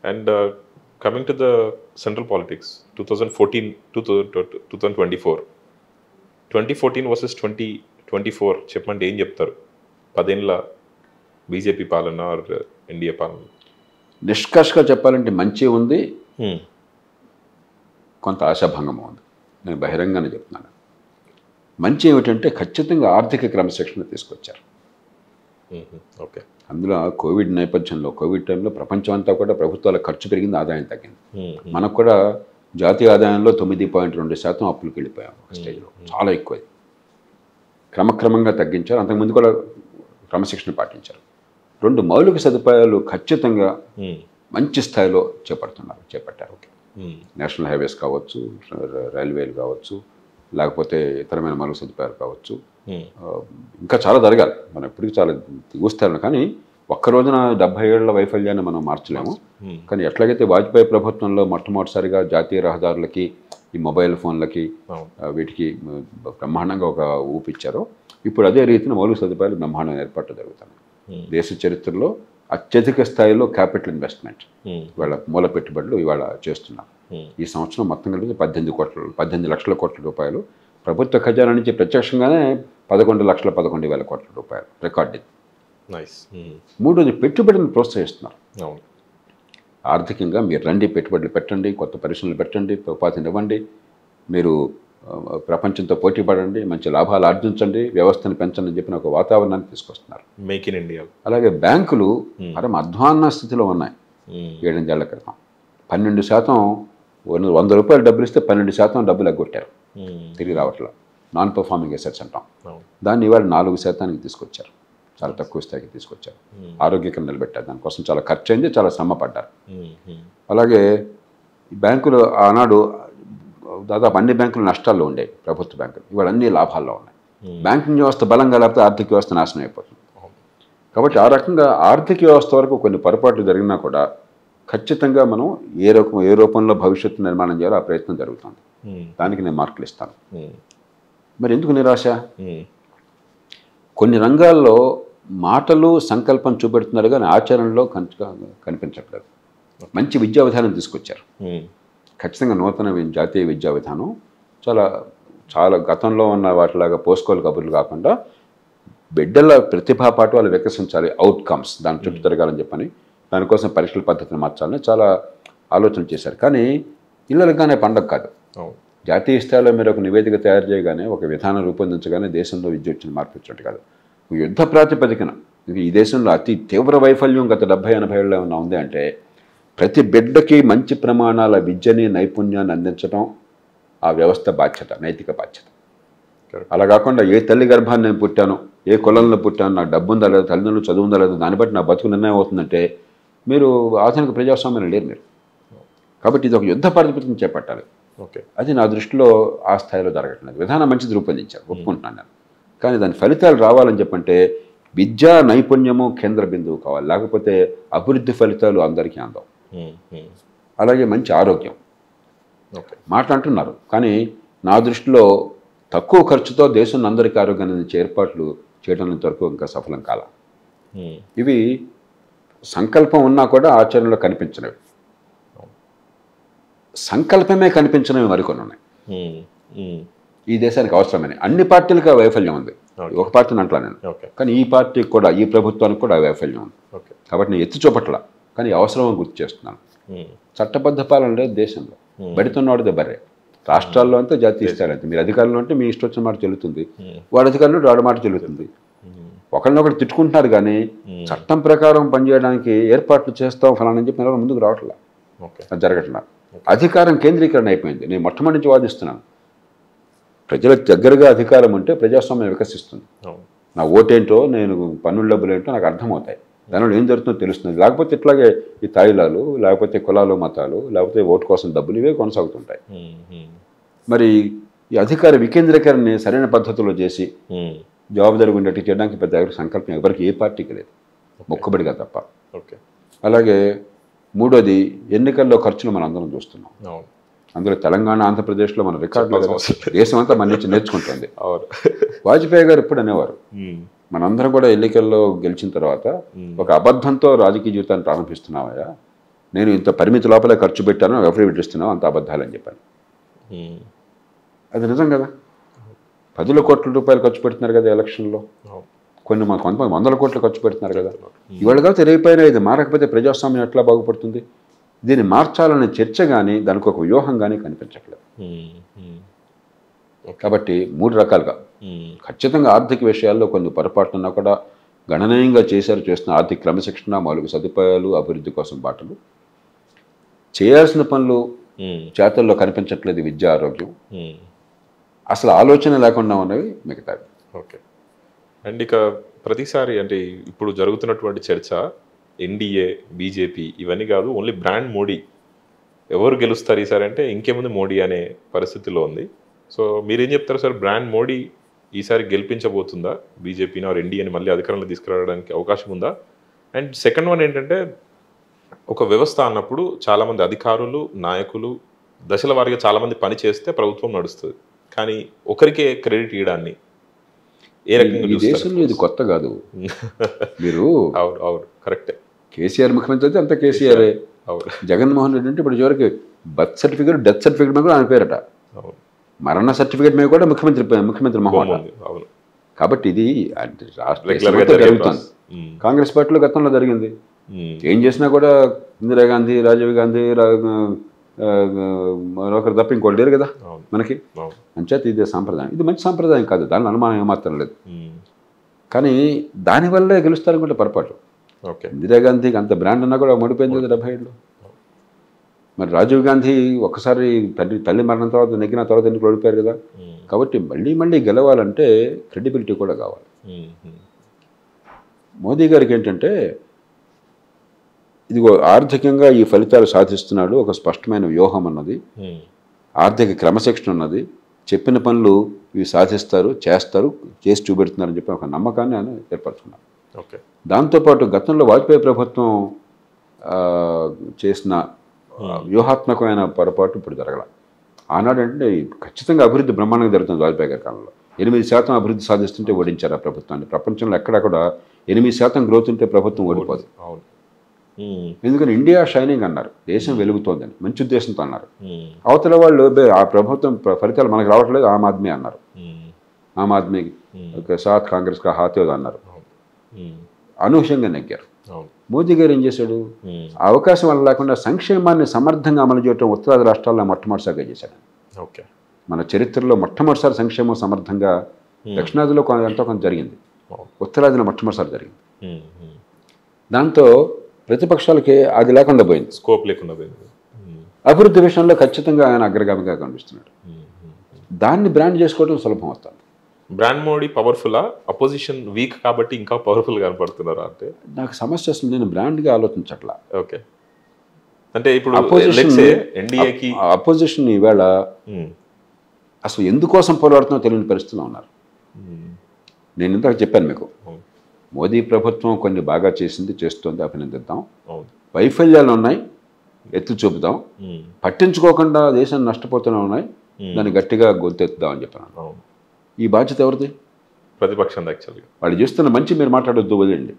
And coming to the central politics 2024 versus 2024 చెప్పమంటే ఏం చెప్తారు? 10 ఏళ్ళ బీజేపీ పాలన ఆర్ ఎన్డీఏ పాలన? నిష్కర్షగా చెప్పాలంటే మంచి ఉంది, కొంత ఆశాభంగం ఉంది. నేను బహిరంగానే చెప్తున్నాను. మంచి ఏమిటంటే ఖచ్చితంగా ఆర్థిక క్రమశిక్షణ తీసుకొచ్చారు. ఓకే. అందులో కోవిడ్ నేపథ్యంలో, కోవిడ్ టైంలో ప్రపంచం అంతా కూడా ప్రభుత్వాల ఖర్చు పెరిగింది, ఆదాయం తగ్గింది. మనకు కూడా జాతీయ ఆదాయంలో 9.2% అప్పులకు వెళ్ళిపోయాం ఒక స్టేజ్లో. చాలా ఎక్కువ. క్రమక్రమంగా తగ్గించారు. అంతకుముందు కూడా క్రమశిక్షణ పాటించారు. 2 మౌలిక సదుపాయాలు ఖచ్చితంగా మంచి స్థాయిలో చేపట్టారు. నేషనల్ హైవేస్ కావచ్చు, రైల్వేలు కావచ్చు, లేకపోతే ఇతరమైన మౌలిక సదుపాయాలు కావచ్చు. ఇంకా చాలా జరగాలి. మనం ఎప్పటికీ చాలా దిగుస్తాను. కానీ ఒక్క రోజున 70 ఏళ్ల వైఫల్యాన్ని మనం మార్చలేము. కానీ ఎట్లాగైతే వాజ్పేయి ప్రభుత్వంలో మొట్టమొదటిసారిగా జాతీయ రహదారులకి, ఈ మొబైల్ ఫోన్లకి, వీటికి బ్రహ్మాండంగా ఒక ఊపిచ్చారో, ఇప్పుడు అదే రీతిన మౌలిక సదుపాయాలు బ్రహ్మాండంగా ఏర్పాట్లు జరుగుతున్నాయి. దేశ చరిత్రలో అత్యధిక స్థాయిలో క్యాపిటల్ ఇన్వెస్ట్మెంట్ ఇవాళ మూల పెట్టుబడులు ఇవాళ చేస్తున్నారు. ఈ సంవత్సరం మొత్తం కలిపి 18 లక్షల కోట్ల రూపాయలు ప్రభుత్వ ఖజానా నుంచి ప్రత్యక్షంగానే 11,11,000 కోట్ల రూపాయలు రికార్డు ఇది. మూడోది పెట్టుబడులను ప్రోత్సహిస్తున్నారు. ఆర్థికంగా మీరు రండి, పెట్టుబడులు పెట్టండి, కొత్త పరిశ్రమలు పెట్టండి, ఉపాధిని ఇవ్వండి, మీరు ప్రపంచంతో పోటీ పడండి, మంచి లాభాలు ఆర్జించండి, వ్యవస్థను పెంచండి అని చెప్పిన ఒక వాతావరణాన్ని తీసుకొస్తున్నారు. Make in India. అలాగే బ్యాంకులు పరమ అధ్వాన్న స్థితిలో ఉన్నాయి. 7 ఏళ్ల క్రితం 12% 100 రూపాయలు డబ్బులు ఇస్తే 12% డబ్బులు ఎగ్గొట్టారు, తిరిగి రావట్లా. నాన్ పర్ఫార్మింగ్ అసెట్స్ అంటాం. దాన్ని ఇవాళ 4% తీసుకొచ్చారు, చాలా తక్కువ స్థాయికి తీసుకొచ్చారు. ఆరోగ్యకరం నిలబెట్టారు. దానికోసం చాలా ఖర్చు అయింది, చాలా శ్రమ పడ్డారు. అలాగే బ్యాంకులు ఆనాడు దాదాపు అన్ని బ్యాంకులు నష్టాల్లో ఉండేవి, ప్రభుత్వ బ్యాంకులు. ఇవాళ అన్ని లాభాల్లో ఉన్నాయి. బ్యాంకింగ్ వ్యవస్థ బలంగా లేకపోతే ఆర్థిక వ్యవస్థ నాశనం అయిపోతుంది. కాబట్టి ఆ రకంగా ఆర్థిక వ్యవస్థ వరకు కొన్ని పొరపాట్లు జరిగినా కూడా ఖచ్చితంగా మనం ఏ రూపంలో భవిష్యత్తు నిర్మాణం చేయాలో ఆ ప్రయత్నం జరుగుతుంది. దానికి నేను మార్కులు ఇస్తాను. మరి ఎందుకు నిరాశ? కొన్ని రంగాల్లో మాటలు సంకల్పం చూపెడుతున్నారు కానీ ఆచరణలో కనిపించట్లేదు. మంచి విద్యా విధానం తీసుకొచ్చారు. ఖచ్చితంగా నూతన జాతీయ విద్యా విధానం చాలా గతంలో ఉన్న వాటిలాగా పోస్కోలు కబుర్లు కాకుండా బిడ్డల ప్రతిభా పాఠవాలు వికసించాలి, అవుట్కమ్స్ దాని చుట్టూ తిరగాలని చెప్పని, దానికోసం పరీక్షల పద్ధతిని మార్చాలని చాలా ఆలోచన చేశారు. కానీ ఇళ్ళగానే పండగ కాదు. జాతీయ స్థాయిలో మీరు ఒక నివేదిక తయారు చేయగానే, ఒక విధానం రూపొందించగానే దేశంలో విద్య వచ్చిన మార్పు వచ్చినట్టు కాదు. యుద్ధ ప్రాతిపదికన ఈ దేశంలో అతి తీవ్ర వైఫల్యం గత 70-80 ఏళ్ళలో ఏమన్నా ఉంది అంటే, ప్రతి బిడ్డకి మంచి ప్రమాణాల విద్యని, నైపుణ్యాన్ని అందించడం ఆ వ్యవస్థ బాధ్యత, నైతిక బాధ్యత. అలా కాకుండా ఏ తల్లి గర్భాన్ని నేను పుట్టాను, ఏ కులంలో పుట్టాను, నాకు డబ్బు ఉందా లేదు, తల్లిదండ్రులు చదువు ఉందా లేదు, దాన్ని బట్టి నా బతుకు నిర్ణయం అవుతుందంటే మీరు ఆధునిక ప్రజాస్వామ్యం లేరు మీరు. కాబట్టి ఇది ఒక యుద్ధ ప్రాతిపదికన చేపట్టాలి. అది నా దృష్టిలో ఆ స్థాయిలో జరగట్లేదు. విధానం మంచిది రూపొందించారు, ఒప్పుకుంటున్నాను నేను. కానీ దాని ఫలితాలు రావాలని చెప్పంటే విద్యా నైపుణ్యము కేంద్ర బిందువు కావాలి, లేకపోతే అభివృద్ధి ఫలితాలు అందరికీ అందవు. అలాగే మంచి ఆరోగ్యం మాట అంటున్నారు, కానీ నా దృష్టిలో తక్కువ ఖర్చుతో దేశంలో అందరికీ ఆరోగ్యాన్ని అందించే ఏర్పాట్లు చేయడం వరకు ఇంకా సఫలం కాల. ఇవి సంకల్పం ఉన్నా కూడా ఆచరణలో కనిపించినవి. సంకల్పమే కనిపించినవి మరికొన్ని ఉన్నాయి. ఈ దేశానికి అవసరమని అన్ని పార్టీలకు వైఫల్యం ఉంది. ఒక పార్టీని అంటలా నేను, కానీ ఈ పార్టీకి కూడా, ఈ ప్రభుత్వానికి కూడా వైఫల్యం ఉంది. కాబట్టి నేను ఎత్తి చూపట్లా, కానీ అవసరం అని గుర్తు చేస్తున్నాను. చట్టబద్ధ పాలన లేదు దేశంలో. బడితున్నవాడిదే బర్రే. రాష్ట్రాల్లో అంతా జాతీయ స్థాయిలో అంతే. మీరు అధికారంలో అంటే మీ ఇష్టం వచ్చిన మాట చెల్లుతుంది, వాడి అధికారులు వాడి మాట చెల్లుతుంది. ఒకరినొకరు తిట్టుకుంటున్నారు కానీ చట్టం ప్రకారం పనిచేయడానికి ఏర్పాట్లు చేస్తాం ఫలానా అని చెప్పి ఎవరు ముందుకు రావట్లా. అది జరగట్లా. అధికారం కేంద్రీకరణ అయిపోయింది. నేను మొట్టమొదటి నుంచి వాదిస్తున్నాను, ప్రజలకు దగ్గరగా అధికారం ఉంటే ప్రజాస్వామ్యం వికసిస్తుంది. నా ఓటేంటో, నేను పన్నుల డబ్బులు ఏంటో నాకు అర్థమవుతాయి, దానివల్ల ఏం జరుగుతుందో తెలుస్తుంది. లేకపోతే ఇట్లాగే ఈ తాయిలాలు, లేకపోతే కులాలు, మతాలు, లేకపోతే ఓటు కోసం డబ్బులు, ఇవే కొనసాగుతుంటాయి. మరి ఈ అధికార వికేంద్రీకరణని సరైన పద్ధతిలో చేసి జవాబుదారీ ఉండేట్టు చేయడానికి పెద్ద సంకల్పం ఎవరికి, ఏ పార్టీకి లేదు, మొక్కుబడిగా తప్ప. అలాగే మూడోది ఎన్నికల్లో ఖర్చులు మనం అందరం చూస్తున్నాం. అందులో తెలంగాణ, ఆంధ్రప్రదేశ్లో మన రికార్డులో దేశం అంతా మన నుంచి నేర్చుకుంటుంది. వాజ్పేయి గారు ఎప్పుడు అనేవారు, మనందరం కూడా ఎన్నికల్లో గెలిచిన తర్వాత ఒక అబద్ధంతో రాజకీయ జీవితాన్ని ప్రారంభిస్తున్నామయ్యా, నేను ఇంత పరిమితి లోపలే ఖర్చు పెట్టాను, అఫిడవిట్ ఇస్తున్నావు, అంత అబద్ధాలని చెప్పాను. అది నిజం కదా. 10 కోట్ల రూపాయలు ఖర్చు పెడుతున్నారు కదా ఎలక్షన్లో, కొంతమంది 100 కోట్లు ఖర్చు పెడుతున్నారు కదా. ఇవాళ కాబట్టి రేపైనా ఇది మారకపోతే ప్రజాస్వామ్యం ఎట్లా బాగుపడుతుంది? దీన్ని మార్చాలనే చర్చ కానీ దానికి ఒక వ్యూహం కానీ కనిపించట్లేదు. కాబట్టి 3 రకాలుగా ఖచ్చితంగా ఆర్థిక విషయాల్లో కొన్ని పొరపాట్లు ఉన్నా కూడా గణనీయంగా చేస్తున్న ఆర్థిక క్రమశిక్షణ, మౌలిక సదుపాయాలు, అభివృద్ధి కోసం బాటలు, చేయాల్సిన పనులు చేతల్లో కనిపించట్లేదు, విద్య, ఆరోగ్యం, అసలు ఆలోచన లేకుండా ఉన్నవి మిగతావి. ఓకే. అండ్ ఇక ప్రతిసారి అంటే ఇప్పుడు జరుగుతున్నటువంటి చర్చ ఎన్డీఏ, బీజేపీ ఇవన్నీ కాదు, ఓన్లీ బ్రాండ్ మోడీ. ఎవరు గెలుస్తారు ఈసారి అంటే ఇంకేముంది మోడీ అనే పరిస్థితిలో ఉంది. సో మీరేం చెప్తారు సార్, బ్రాండ్ మోడీ ఈసారి గెలిపించబోతుందా బీజేపీని ఆర్ ఎన్డీఏని మళ్ళీ అధికారంలో తీసుకురావడానికి అవకాశం ఉందా? అండ్ సెకండ్ వన్ ఏంటంటే, ఒక వ్యవస్థ అన్నప్పుడు చాలామంది అధికారులు, నాయకులు దశల వారీగా చాలామంది పని చేస్తే ప్రభుత్వం నడుస్తుంది. కానీ ఒకరికే క్రెడిట్ ఇవ్వడాన్ని ఏ రకంగా ఈ దేశంలో ఇది కొత్త కాదు. మీరు అవును కరెక్టే. కేసీఆర్ ముఖ్యమంత్రి అయితే అంత కేసీఆరే. జగన్మోహన్ రెడ్డి అంటే ఇప్పుడు చివరికి బర్త్ సర్టిఫికేట్, డెత్ సర్టిఫికేట్ మీద కూడా ఆయన పేరట, మరణ సర్టిఫికేట్ మీద కూడా ముఖ్యమంత్రి మొహం. కాబట్టి ఇది రాష్ట్ర జరుగుతుంది. కాంగ్రెస్ పార్టీలో గతంలో జరిగింది. ఏం చేసినా కూడా ఇందిరాగాంధీ, రాజీవ్ గాంధీ, ఒకరు తప్ప ఇంకోటి లేరు కదా మనకి. అంచేత ఇదే సాంప్రదాయం. ఇది మంచి సాంప్రదాయం కాదు, దానిలో అనుమానం ఏమాత్రం లేదు. కానీ దానివల్లే గెలుస్తారనుకుంటే పొరపాటు. ఇందిరాగాంధీకి అంత బ్రాండ్ అన్నా కూడా ఓడిపోయింది 77లో. మరి రాజీవ్ గాంధీ ఒక్కసారి తల్లి మరణం తర్వాత నెగ్గిన తర్వాత ఎందుకు ఓడిపోయారు కదా. కాబట్టి మళ్ళీ గెలవాలంటే క్రెడిబిలిటీ కూడా కావాలి. మోదీ గారికి ఏంటంటే, ఇదిగో ఆర్థికంగా ఈ ఫలితాలు సాధిస్తున్నాడు, ఒక స్పష్టమైన వ్యూహం ఉన్నది, ఆర్థిక క్రమశిక్షణ ఉన్నది, చెప్పిన పనులు ఇవి సాధిస్తారు, చేసి చూపెడుతున్నారని చెప్పి ఒక నమ్మకాన్ని ఆయన ఏర్పరచుకున్నారు. దాంతోపాటు గతంలో వాజ్పేయి ప్రభుత్వం చేసిన వ్యూహాత్మకమైన పొరపాటు ఇప్పుడు జరగల. ఆనాడు అంటే ఖచ్చితంగా అభివృద్ధి బ్రహ్మాండంగా జరుగుతుంది. వాజ్పేయి గారి కాలంలో 8% అభివృద్ధి సాధిస్తుంటే ఓడించారు ఆ ప్రభుత్వాన్ని. ప్రపంచంలో ఎక్కడా కూడా 8% గ్రోత్ ఉంటే ప్రభుత్వం ఓడిపోదు. ఎందుకని ఇండియా షైనింగ్ అన్నారు, దేశం వెలుగుతోందని మంచి ఉద్దేశంతో అన్నారు. అవతల వాళ్ళు ఆ ప్రభుత్వం ఫలితాలు మనకు రావట్లేదు, ఆమ్ ఆద్మీ అన్నారు. ఆమ్ ఆద్మీ సాత్ కాంగ్రెస్ కా హాత్ అన్నారు, అనూహ్యంగా నెగ్గారు. మోదీ గారు ఏం చేశాడు, అవకాశం వల్ల లేకుండా సంక్షేమాన్ని సమర్థంగా అమలు చేయడం ఉత్తరాది రాష్ట్రాల్లో మొట్టమొదటిసారిగా చేశాడు. మన చరిత్రలో మొట్టమొదటిసారి సంక్షేమం సమర్థంగా, దక్షిణాదిలో ఎంతో కొంత జరిగింది, ఉత్తరాదిలో మొట్టమొదటిసారి జరిగింది. దాంతో ప్రతిపక్షాలకి అది లేకుండా పోయింది, స్కోప్ లేకుండా పోయింది. అభివృద్ధి విషయంలో ఖచ్చితంగా ఆయన అగ్రగామిగా కనిపిస్తున్నాడు. దాన్ని బ్రాండ్ చేసుకోవడం సులభం అవుతుంది. Brand Modi powerful, opposition week కాబట్టి ఇంకా పవర్ఫుల్ కనపడుతున్నారు అంటే నాకు సమస్య వస్తుంది. నేను బ్రాండ్గా ఆలోచించట్లా. ఓకే, అంటే ఇప్పుడు అపోజిషన్ ఈవేళ అసలు ఎందుకోసం పోరాడుతున్నా తెలియని పరిస్థితిలో ఉన్నారు. నేను ఇందాక చెప్పాను మీకు, మోదీ ప్రభుత్వం కొన్ని బాగా చేస్తుంది, అభినందిద్దాం. వైఫల్యాలు ఉన్నాయి, ఎత్తి చూపుదాం. పట్టించుకోకుండా దేశాన్ని నష్టపోతూనే ఉన్నాయి, దాన్ని గట్టిగా గొంతెత్తుదామని చెప్పాను. ఈ బాధ్యత ఎవరిది? ప్రతిపక్షం. యాక్చువల్గా వాళ్ళు చేస్తున్న మంచి మీరు మాట్లాడొద్దు, వదిలేండి.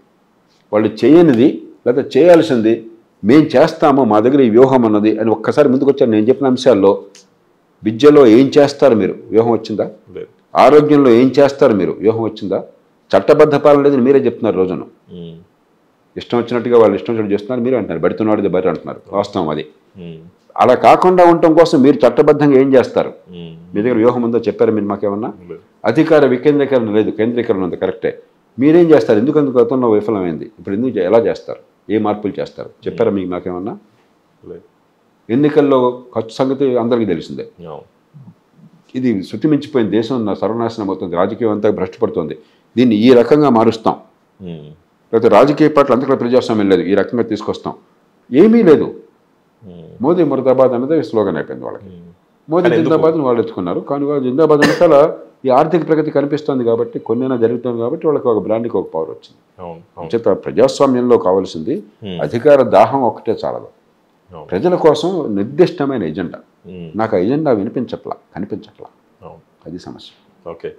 వాళ్ళు చేయనిది లేదా చేయాల్సింది మేము చేస్తాము, మా దగ్గర ఈ వ్యూహం అన్నది అని ఒక్కసారి ముందుకు వచ్చారు. నేను చెప్పిన అంశాల్లో విద్యలో ఏం చేస్తారు మీరు, వ్యూహం వచ్చిందా? ఆరోగ్యంలో ఏం చేస్తారు మీరు, వ్యూహం వచ్చిందా? చట్టబద్ధ పాలన లేదని మీరే చెప్తున్నారు. రోజును ఇష్టం వచ్చినట్టుగా వాళ్ళు ఇష్టం వచ్చినట్టు చేస్తున్నారు, మీరే అంటున్నారు. బడితున్నాడు బయట అంటున్నారు, వాస్తవం అది. అలా కాకుండా ఉండటం కోసం మీరు చట్టబద్ధంగా ఏం చేస్తారు? మీ దగ్గర వ్యూహం ఉందో చెప్పారా మీరు మాకేమన్నా? అధికార వికేంద్రీకరణ లేదు, కేంద్రీకరణ ఉంది, కరెక్టే. మీరేం చేస్తారు? ఎందుకందుకు గతంలో విఫలమైంది, ఇప్పుడు ఎందుకు ఎలా చేస్తారు, ఏ మార్పులు చేస్తారు చెప్పారా మీకు మాకేమన్నా? ఎన్నికల్లో ఖర్చు సంగతి అందరికీ తెలిసిందే. ఇది శృతి మించిపోయింది, దేశం సర్వనాశనం అవుతుంది, రాజకీయం అంతా భ్రష్టపడుతుంది. దీన్ని ఈ రకంగా మారుస్తాం, లేకపోతే రాజకీయ పార్టీలు అంతగా ప్రజాస్వామ్యం లేదు, ఈ రకంగా తీసుకొస్తాం, ఏమీ లేదు. మోదీ ముర్దాబాద్ అనేది స్లోగన్ అయిపోయింది వాళ్ళకి. మోదీ జిందాబాద్ని వాళ్ళు ఎత్తుకున్నారు. కానీ వాళ్ళు జిందాబాద్ వెనకాల ఈ ఆర్థిక ప్రగతి కనిపిస్తుంది కాబట్టి, కొన్నైనా జరుగుతుంది కాబట్టి వాళ్ళకి ఒక బ్రాండ్కి ఒక పవర్ వచ్చింది. చేత ప్రజాస్వామ్యంలో కావాల్సింది అధికార దాహం ఒకటే చాలదు, ప్రజల కోసం నిర్దిష్టమైన ఎజెండా. నాకు ఆ ఎజెండా కనిపించట్లా, అది సమస్య. ఓకే.